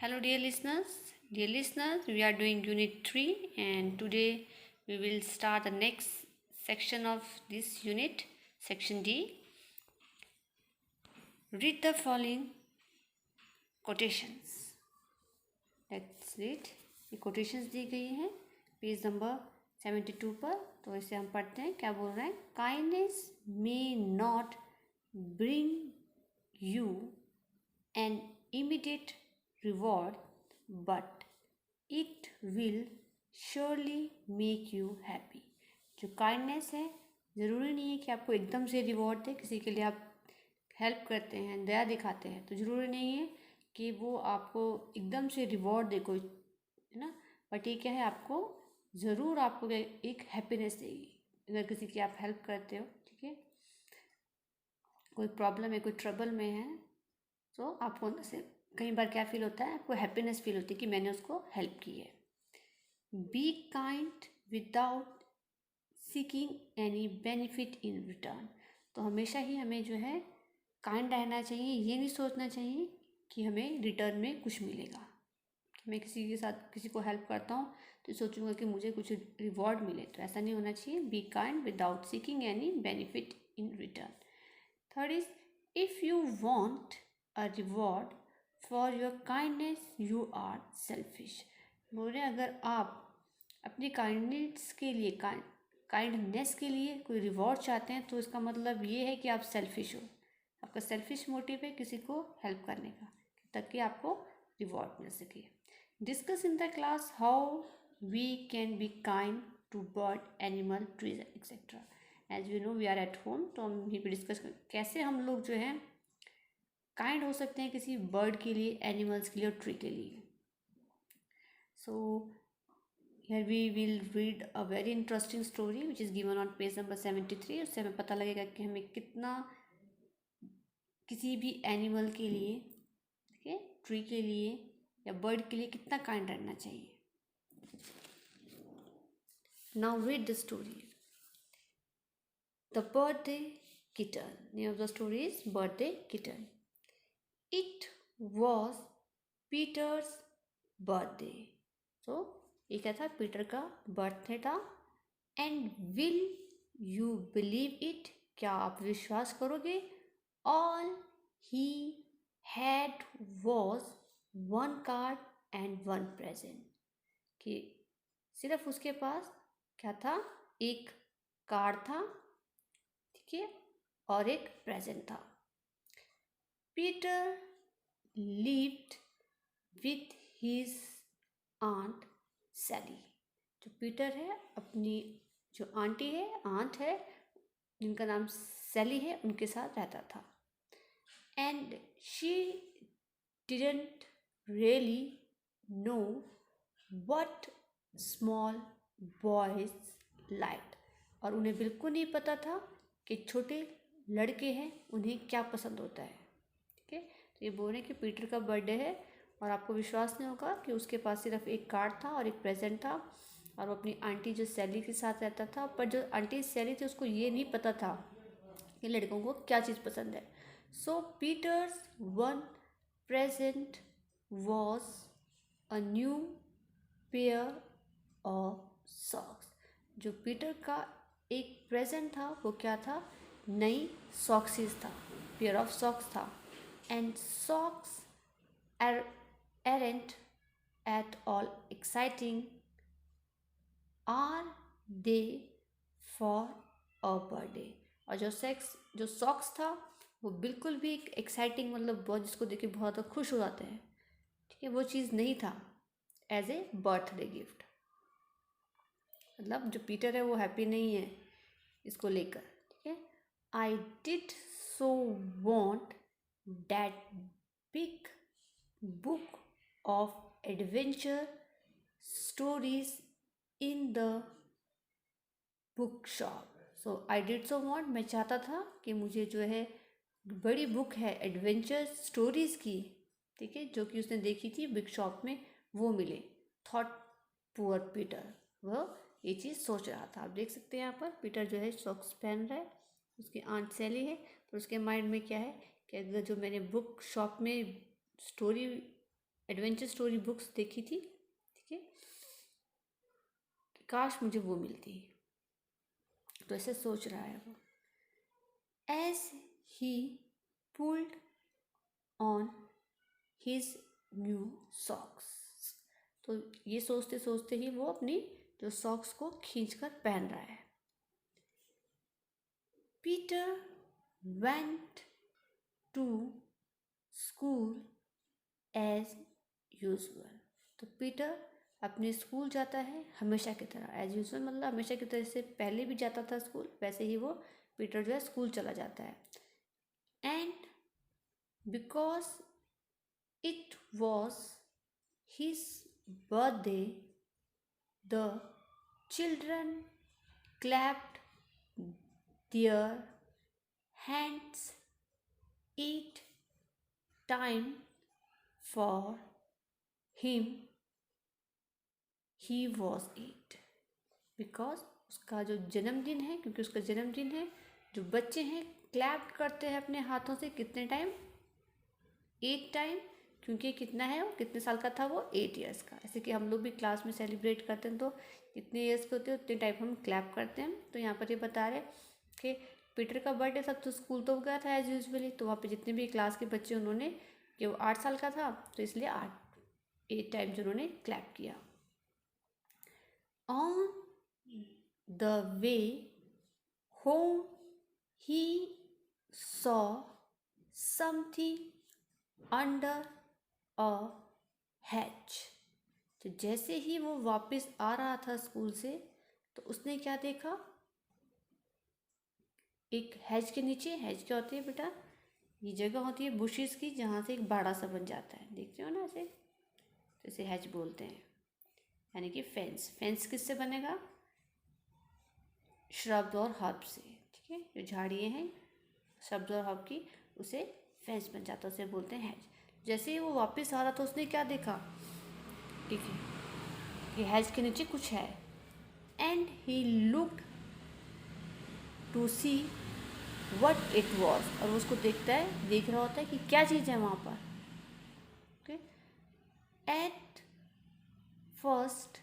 Hello, dear listeners. Dear listeners, we are doing Unit 3, and today we will start the next section of this unit, Section D. Read the following quotations. Let's read. ये quotations दी गई हैं page number 72 पर. तो इसे हम पढ़ते हैं. क्या बोल रहे हैं? Kindness may not bring you an immediate reward, but it will surely make you happy. जो काइंडनेस है ज़रूरी नहीं है कि आपको एकदम से रिवॉर्ड दे. किसी के लिए आप हेल्प करते हैं, दया दिखाते हैं, तो ज़रूरी नहीं है कि वो आपको एकदम से रिवॉर्ड दे कोई, है ना. बट ये क्या है, आपको ज़रूर आपको एक हैप्पीनेस देगी अगर किसी की आप हेल्प करते हो. ठीक है, कोई प्रॉब्लम है, कोई ट्रबल में है, तो आपको अंदर से कई बार क्या फील होता है, आपको हैप्पीनेस फील होती है कि मैंने उसको हेल्प की है. B kind without seeking any benefit in return. तो हमेशा ही हमें जो है काइंड रहना चाहिए. ये नहीं सोचना चाहिए कि हमें रिटर्न में कुछ मिलेगा. कि मैं किसी के साथ किसी को हेल्प करता हूँ तो सोचूंगा कि मुझे कुछ रिवॉर्ड मिले, तो ऐसा नहीं होना चाहिए. Be kind without seeking any benefit in return. Third is, if you want a reward for your kindness you are selfish. बोल रहे अगर आप अपनी काइंडनेस के लिए कोई रिवॉर्ड चाहते हैं तो इसका मतलब ये है कि आप सेल्फिश हो. आपका सेल्फिश मोटिव है किसी को हेल्प करने का, ताकि आपको रिवॉर्ड मिल सके. Discuss in the class how we can be kind to bird, animal, trees etcetera. As we know we are at home, तो हम यहीं पर डिस्कस कर कैसे हम लोग जो है काइंड हो सकते हैं किसी बर्ड के लिए, एनिमल्स के लिए और ट्री के लिए. सो here we will read a very interesting story which is given on page number 73. उससे हमें पता लगेगा कि हमें कितना किसी भी एनिमल के लिए, ठीक है, ट्री के लिए या बर्ड के लिए कितना काइंड रहना चाहिए. Now read the story. The birthday kitten. Name of the story is Birthday Kitten. It was Peter's birthday. So ये क्या था? पीटर का बर्थडे था. And will you believe it, क्या आप विश्वास करोगे? All he had was one card and one present. कि सिर्फ उसके पास क्या था? एक कार्ड था, ठीक है, और एक प्रेजेंट था. Peter lived with his aunt Sally. जो पीटर है अपनी जो आंटी है, आंट है, जिनका नाम सैली है, उनके साथ रहता था. And she didn't really know what small boys like. और उन्हें बिल्कुल नहीं पता था कि छोटे लड़के हैं उन्हें क्या पसंद होता है. ठीक है, तो ये बोल रहे हैं कि पीटर का बर्थडे है और आपको विश्वास नहीं होगा कि उसके पास सिर्फ एक कार्ड था और एक प्रेजेंट था, और वो अपनी आंटी जो सैली के साथ रहता था. पर जो आंटी सैली थी उसको ये नहीं पता था कि लड़कों को क्या चीज़ पसंद है. So Peter's one present was a new pair of socks. जो पीटर का एक प्रेजेंट था वो क्या था? नई सॉक्सेस था, पेयर ऑफ सॉक्स था. And socks aren't at all exciting, are they for a birthday. और जो सॉक्स था वो बिल्कुल भी एक्साइटिंग, मतलब बहुत जिसको देख के बहुत खुश हो जाते हैं, ठीक है, वो चीज़ नहीं था एज ए बर्थडे गिफ्ट. मतलब जो पीटर है वो हैप्पी नहीं है इसको लेकर. ठीक है, I did so want that big book of adventure stories in the book shop. So I did so want, मैं चाहता था कि मुझे जो है बड़ी बुक है एडवेंचर स्टोरीज़ की, ठीक है, जो कि उसने देखी थी बुक शॉप में, वो मिले. थॉट पुअर पीटर, वह ये चीज़ सोच रहा था. आप देख सकते हैं यहाँ पर पीटर जो है सॉक्स पहन रहा है, उसकी आंट सैली है, तो उसके माइंड में क्या है कि अगर जो मैंने बुक शॉप में स्टोरी एडवेंचर स्टोरी बुक्स देखी थी, ठीक है, काश मुझे वो मिलती। तो ऐसे सोच रहा है वो। As he pulled on his new socks, तो ये सोचते सोचते ही वो अपनी जो सॉक्स को खींचकर पहन रहा है। Peter went to school as usual, तो पीटर अपने स्कूल जाता है हमेशा की तरह। एज यूजुअल मतलब हमेशा की तरह से पहले भी जाता था स्कूल, वैसे ही वो पीटर जो है स्कूल चला जाता है। And because it was his birthday the children clapped their hands each time for him he was 8, because उसका जो जन्मदिन है, क्योंकि उसका जन्मदिन है, जो बच्चे हैं क्लैप करते हैं अपने हाथों से कितने टाइम, 8 टाइम, क्योंकि कितना है वो, कितने साल का था वो, 8 ईयर्स का। ऐसे कि हम लोग भी क्लास में सेलिब्रेट करते हैं तो जितने ईयर्स के होते हैं उतने टाइप हम क्लैप करते हैं। तो यहाँ पर ये बता रहे कि पीटर का बर्थडे था तो स्कूल तो गया था एज यूजुअली, तो वहाँ पे जितने भी क्लास के बच्चे उन्होंने, कि वो 8 साल का था तो इसलिए 8 टाइम जो उन्होंने क्लैप किया। On the way home he saw something under a hatch, तो जैसे ही वो वापस आ रहा था स्कूल से तो उसने क्या देखा, एक हैज के नीचे, हैज क्या होती है बेटा, ये जगह होती है बुशेस की जहाँ से एक बाड़ा सा बन जाता है, देखते हो ना ऐसे, तो इसे हैज बोलते हैं, यानी कि फेंस। फेंस किससे बनेगा, श्रब और हर्ब से, ठीक है, जो झाड़ियाँ हैं शब्द और हर्ब की, उसे फेंस बन जाता है, उसे बोलते हैं हैज। जैसे ही वो वापस आ रहा था उसने क्या देखा, ठीक है, कि हैज के नीचे कुछ है। And he looked to see what it was, और वो उसको देखता है, देख रहा होता है कि क्या चीज़ है वहाँ पर, okay. At first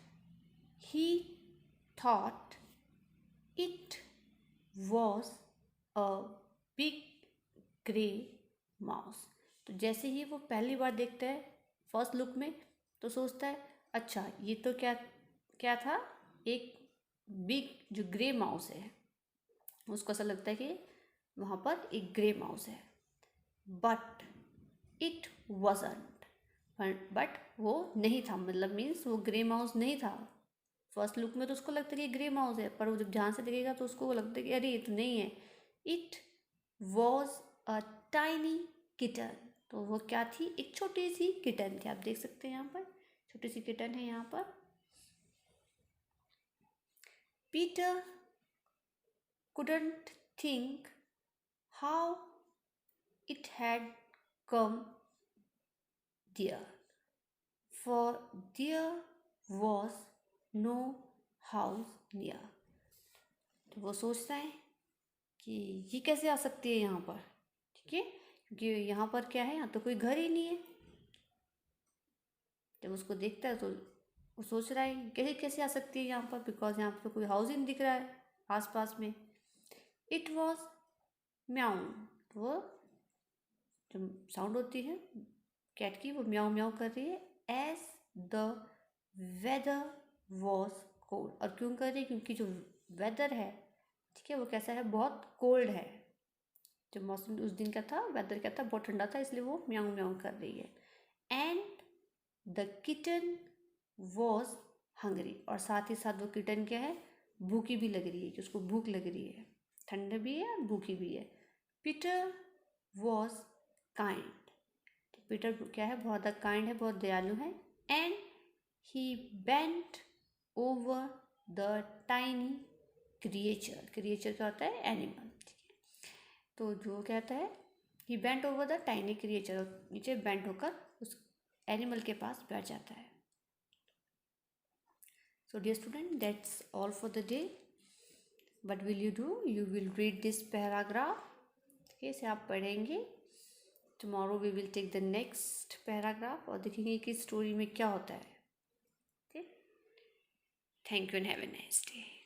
he thought it was a big grey mouse, तो जैसे ही वो पहली बार देखता है फर्स्ट लुक में तो सोचता है अच्छा ये तो क्या क्या था, एक बिग जो ग्रे माउस है, उसको ऐसा लगता है कि वहाँ पर एक ग्रे माउस है। बट इट वॉजंट, बट वो नहीं था, मतलब मीन्स वो ग्रे माउस नहीं था। फर्स्ट लुक में तो उसको लगता है कि ग्रे माउस है, पर वो जब ध्यान से देखेगा तो उसको लगता है कि अरे ये तो नहीं है। It was a tiny kitten, तो वो क्या थी, एक छोटी सी किटन थी, आप देख सकते हैं यहाँ पर छोटी सी किटन है यहाँ पर। Peter couldn't think how it had come there, for there was no house near, तो वो सोचता है कि ये कैसे आ सकती है यहाँ पर, ठीक है, क्योंकि यहाँ पर क्या है, यहाँ तो कोई घर ही नहीं है। जब उसको देखता है तो वो सोच रहा है कैसे कैसे आ सकती है यहाँ पर, बिकॉज यहाँ पर कोई हाउस ही नहीं दिख रहा है आसपास में। इट वॉज म्याऊ, वो जो साउंड होती है कैट की, वो म्याऊ म्याऊ कर रही है। As the weather was cold, और क्यों कर रही है, क्योंकि जो वेदर है, ठीक है, वो कैसा है, बहुत कोल्ड है। जो मौसम उस दिन का था, वेदर क्या था, बहुत ठंडा था, इसलिए वो म्याऊ म्याऊ कर रही है। And the kitten was hungry, और साथ ही साथ वो किटन क्या है, भूखी भी लग रही है, कि उसको भूख लग रही है, ठंड भी है और भूखी भी है। पीटर वॉज काइंड, तो पीटर क्या है, बहुत काइंड है, बहुत दयालु है। And he bent over the tiny creature, creature क्या होता है, एनिमल, ठीक है, तो जो कहता है he bent over the tiny creature, नीचे बेंट होकर उस एनिमल के पास बैठ जाता है। So dear student, that's all for the day. What will you do? You will read this paragraph, okay, इसे आप पढ़ेंगे, tomorrow we will take the next paragraph और देखेंगे कि स्टोरी में क्या होता है. Okay, thank you and have a nice day.